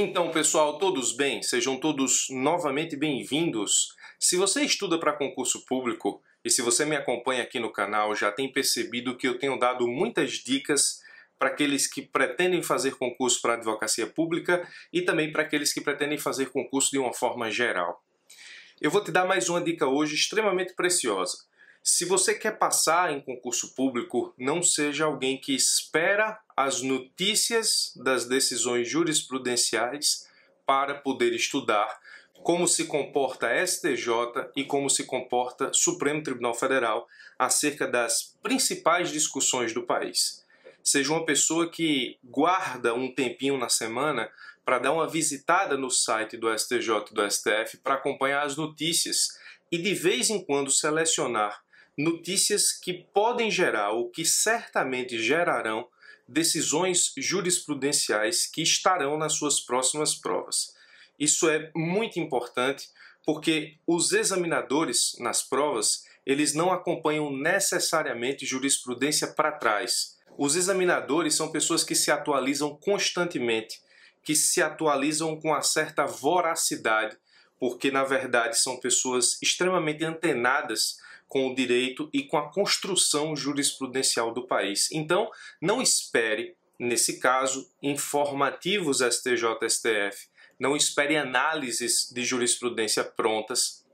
Então, pessoal, todos bem? Sejam todos novamente bem-vindos. Se você estuda para concurso público e se você me acompanha aqui no canal, já tem percebido que eu tenho dado muitas dicas para aqueles que pretendem fazer concurso para advocacia pública e também para aqueles que pretendem fazer concurso de uma forma geral. Eu vou te dar mais uma dica hoje extremamente preciosa. Se você quer passar em concurso público, não seja alguém que espera as notícias das decisões jurisprudenciais para poder estudar como se comporta a STJ e como se comporta o Supremo Tribunal Federal acerca das principais discussões do país. Seja uma pessoa que guarda um tempinho na semana para dar uma visitada no site do STJ e do STF para acompanhar as notícias e de vez em quando selecionar notícias que podem gerar ou que certamente gerarão decisões jurisprudenciais que estarão nas suas próximas provas. Isso é muito importante porque os examinadores nas provas, eles não acompanham necessariamente jurisprudência para trás. Os examinadores são pessoas que se atualizam constantemente, que se atualizam com uma certa voracidade, porque na verdade são pessoas extremamente antenadas com o direito e com a construção jurisprudencial do país. Então, não espere, nesse caso, informativos STJ e STF, não espere análises de jurisprudência prontas,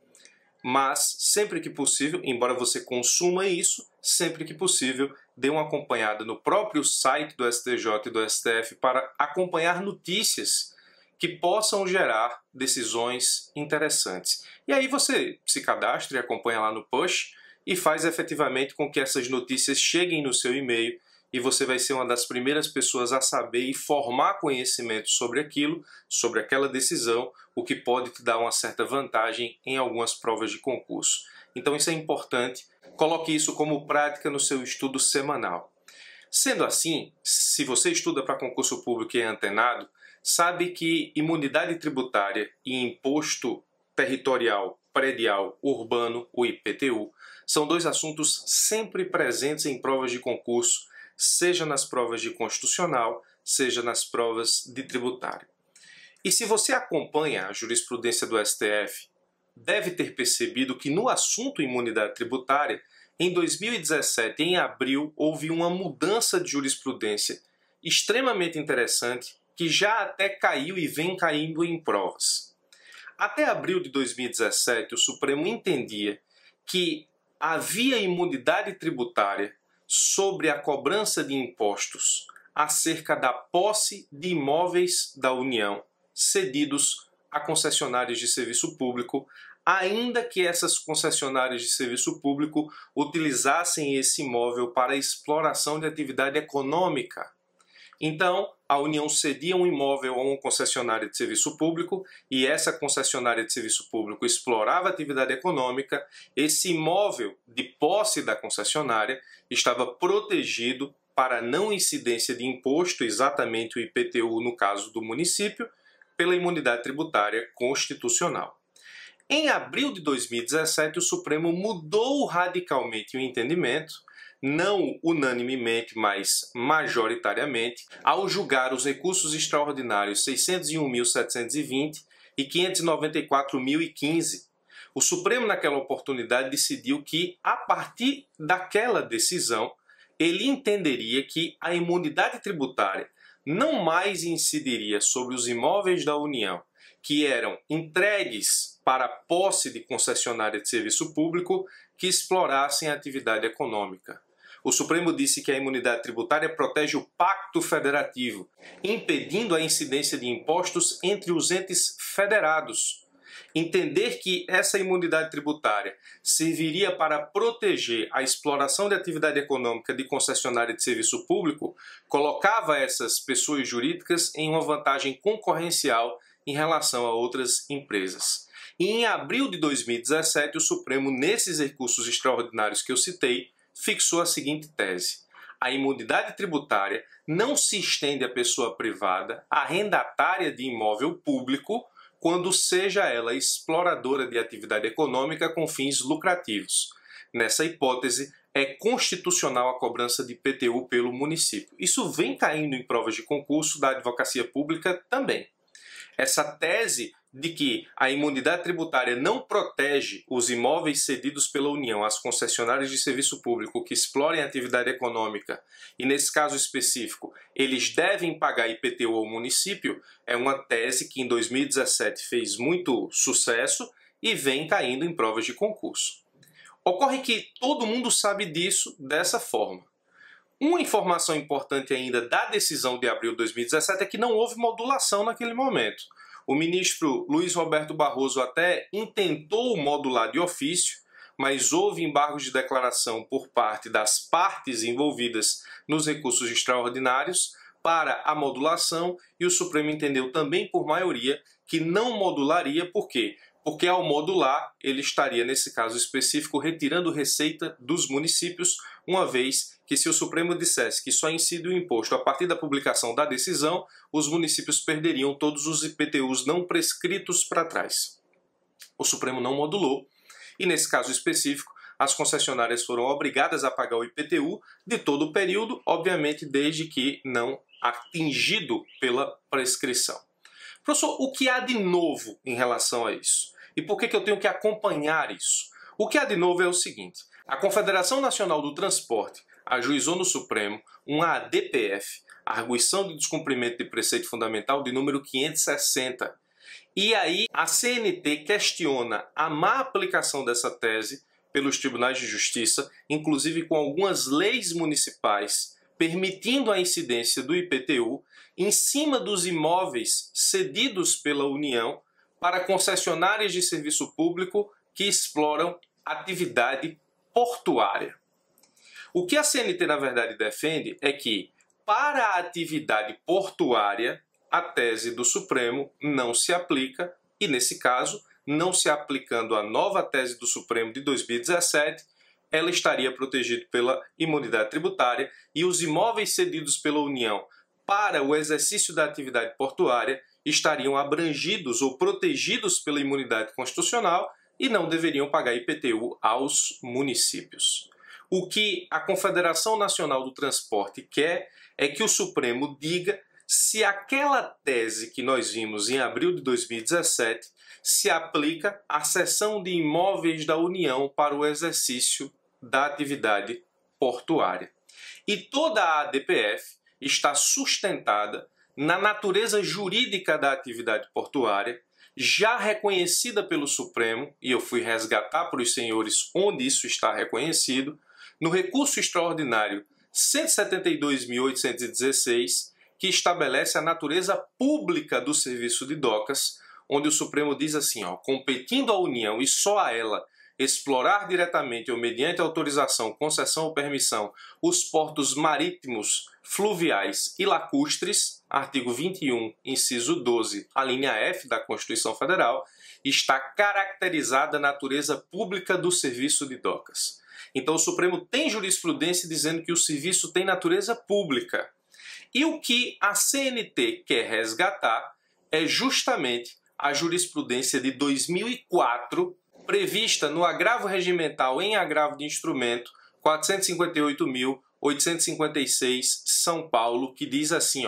mas sempre que possível, embora você consuma isso, sempre que possível, dê uma acompanhada no próprio site do STJ e do STF para acompanhar notícias que possam gerar decisões interessantes. E aí você se cadastra e acompanha lá no push e faz efetivamente com que essas notícias cheguem no seu e-mail e você vai ser uma das primeiras pessoas a saber e formar conhecimento sobre aquilo, sobre aquela decisão, o que pode te dar uma certa vantagem em algumas provas de concurso. Então isso é importante, coloque isso como prática no seu estudo semanal. Sendo assim, se você estuda para concurso público e é antenado, sabe que imunidade tributária e imposto territorial, predial, urbano, o IPTU, são dois assuntos sempre presentes em provas de concurso, seja nas provas de constitucional, seja nas provas de tributário. E se você acompanha a jurisprudência do STF, deve ter percebido que no assunto imunidade tributária, em 2017, em abril, houve uma mudança de jurisprudência extremamente interessante que já até caiu e vem caindo em provas. Até abril de 2017, o Supremo entendia que havia imunidade tributária sobre a cobrança de impostos acerca da posse de imóveis da União cedidos a concessionárias de serviço público, ainda que essas concessionárias de serviço público utilizassem esse imóvel para exploração de atividade econômica. Então, a União cedia um imóvel a uma concessionária de serviço público e essa concessionária de serviço público explorava a atividade econômica. Esse imóvel de posse da concessionária estava protegido para não incidência de imposto, exatamente o IPTU no caso do município, pela imunidade tributária constitucional. Em abril de 2017, o Supremo mudou radicalmente o entendimento, não unanimemente, mas majoritariamente, ao julgar os recursos extraordinários 601.720 e 594.015. O Supremo, naquela oportunidade, decidiu que, a partir daquela decisão, ele entenderia que a imunidade tributária não mais incidiria sobre os imóveis da União, que eram entregues para posse de concessionária de serviço público que explorassem a atividade econômica. O Supremo disse que a imunidade tributária protege o pacto federativo, impedindo a incidência de impostos entre os entes federados. Entender que essa imunidade tributária serviria para proteger a exploração de atividade econômica de concessionária de serviço público colocava essas pessoas jurídicas em uma vantagem concorrencial em relação a outras empresas. E em abril de 2017, o Supremo, nesses recursos extraordinários que eu citei, fixou a seguinte tese: a imunidade tributária não se estende à pessoa privada, arrendatária de imóvel público, quando seja ela exploradora de atividade econômica com fins lucrativos. Nessa hipótese, é constitucional a cobrança de IPTU pelo município. Isso vem caindo em provas de concurso da advocacia pública também. Essa tese de que a imunidade tributária não protege os imóveis cedidos pela União às concessionárias de serviço público que explorem a atividade econômica e, nesse caso específico, eles devem pagar IPTU ao município, é uma tese que em 2017 fez muito sucesso e vem caindo em provas de concurso. Ocorre que todo mundo sabe disso dessa forma. Uma informação importante ainda da decisão de abril de 2017 é que não houve modulação naquele momento. O ministro Luiz Roberto Barroso até intentou modular de ofício, mas houve embargos de declaração por parte das partes envolvidas nos recursos extraordinários para a modulação e o Supremo entendeu também por maioria que não modularia. Por quê? Porque ao modular ele estaria, nesse caso específico, retirando receita dos municípios, uma vez que se o Supremo dissesse que só incide o imposto a partir da publicação da decisão, os municípios perderiam todos os IPTUs não prescritos para trás. O Supremo não modulou e, nesse caso específico, as concessionárias foram obrigadas a pagar o IPTU de todo o período, obviamente desde que não atingido pela prescrição. Professor, o que há de novo em relação a isso? E por que eu tenho que acompanhar isso? O que há de novo é o seguinte: a Confederação Nacional do Transporte ajuizou no Supremo uma ADPF, Arguição de Descumprimento de Preceito Fundamental, de número 560. E aí a CNT questiona a má aplicação dessa tese pelos tribunais de justiça, inclusive com algumas leis municipais, permitindo a incidência do IPTU em cima dos imóveis cedidos pela União para concessionárias de serviço público que exploram atividade portuária. O que a CNT, na verdade, defende é que, para a atividade portuária, a tese do Supremo não se aplica e, nesse caso, não se aplicando a nova tese do Supremo de 2017, ela estaria protegida pela imunidade tributária e os imóveis cedidos pela União para o exercício da atividade portuária estariam abrangidos ou protegidos pela imunidade constitucional e não deveriam pagar IPTU aos municípios. O que a Confederação Nacional do Transporte quer é que o Supremo diga se aquela tese que nós vimos em abril de 2017 se aplica à cessão de imóveis da União para o exercício da atividade portuária. E toda a ADPF está sustentada na natureza jurídica da atividade portuária, já reconhecida pelo Supremo, e eu fui resgatar para os senhores onde isso está reconhecido, no recurso extraordinário 172.816, que estabelece a natureza pública do serviço de docas, onde o Supremo diz assim, competindo à União e só a ela explorar diretamente ou mediante autorização, concessão ou permissão os portos marítimos, fluviais e lacustres, artigo 21, inciso 12, a linha F da Constituição Federal, está caracterizada a natureza pública do serviço de docas. Então o Supremo tem jurisprudência dizendo que o serviço tem natureza pública. E o que a CNT quer resgatar é justamente a jurisprudência de 2004, prevista no agravo regimental em agravo de instrumento 458.856 São Paulo, que diz assim,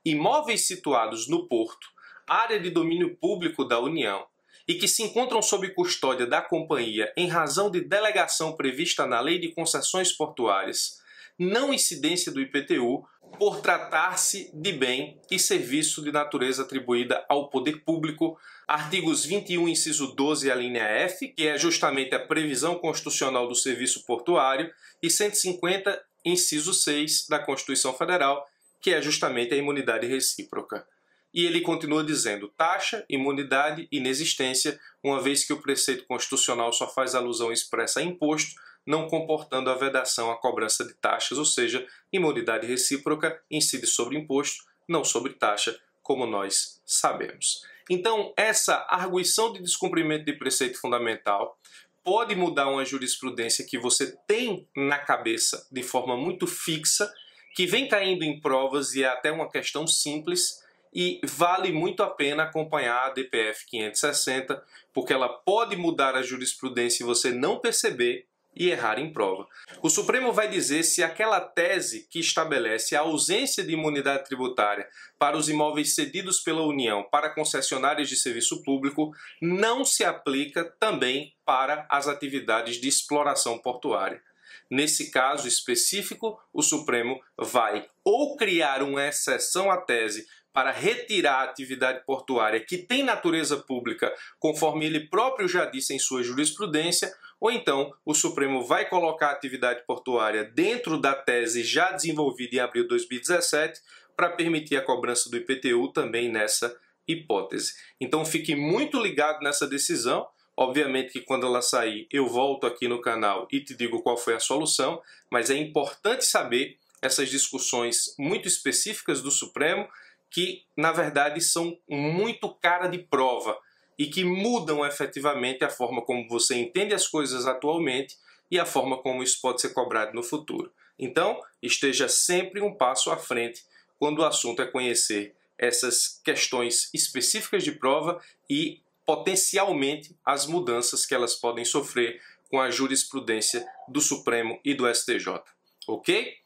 imóveis situados no porto, área de domínio público da União, e que se encontram sob custódia da companhia em razão de delegação prevista na Lei de Concessões Portuárias, não incidência do IPTU, por tratar-se de bem e serviço de natureza atribuída ao poder público, artigos 21, inciso 12, a linha F, que é justamente a previsão constitucional do serviço portuário, e 150, inciso 6, da Constituição Federal, que é justamente a imunidade recíproca. E ele continua dizendo taxa, imunidade, inexistência, uma vez que o preceito constitucional só faz alusão expressa a imposto, não comportando a vedação à cobrança de taxas, ou seja, imunidade recíproca incide sobre imposto, não sobre taxa, como nós sabemos. Então, essa arguição de descumprimento de preceito fundamental pode mudar uma jurisprudência que você tem na cabeça de forma muito fixa, que vem caindo em provas e é até uma questão simples, e vale muito a pena acompanhar a ADPF 560, porque ela pode mudar a jurisprudência e você não perceber, e errar em prova. O Supremo vai dizer se aquela tese que estabelece a ausência de imunidade tributária para os imóveis cedidos pela União para concessionárias de serviço público não se aplica também para as atividades de exploração portuária. Nesse caso específico, o Supremo vai ou criar uma exceção à tese para retirar a atividade portuária que tem natureza pública, conforme ele próprio já disse em sua jurisprudência, ou então o Supremo vai colocar a atividade portuária dentro da tese já desenvolvida em abril de 2017 para permitir a cobrança do IPTU também nessa hipótese. Então fique muito ligado nessa decisão. Obviamente que quando ela sair eu volto aqui no canal e te digo qual foi a solução, mas é importante saber essas discussões muito específicas do Supremo que, na verdade, são muito cara de prova e que mudam efetivamente a forma como você entende as coisas atualmente e a forma como isso pode ser cobrado no futuro. Então, esteja sempre um passo à frente quando o assunto é conhecer essas questões específicas de prova e potencialmente as mudanças que elas podem sofrer com a jurisprudência do Supremo e do STJ. Ok?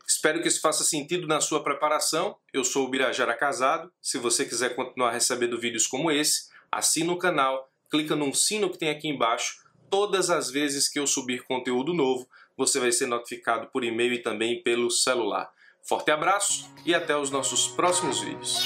Espero que isso faça sentido na sua preparação. Eu sou o Birajara Casado. Se você quiser continuar recebendo vídeos como esse, assina o canal, clica no sino que tem aqui embaixo. Todas as vezes que eu subir conteúdo novo, você vai ser notificado por e-mail e também pelo celular. Forte abraço e até os nossos próximos vídeos.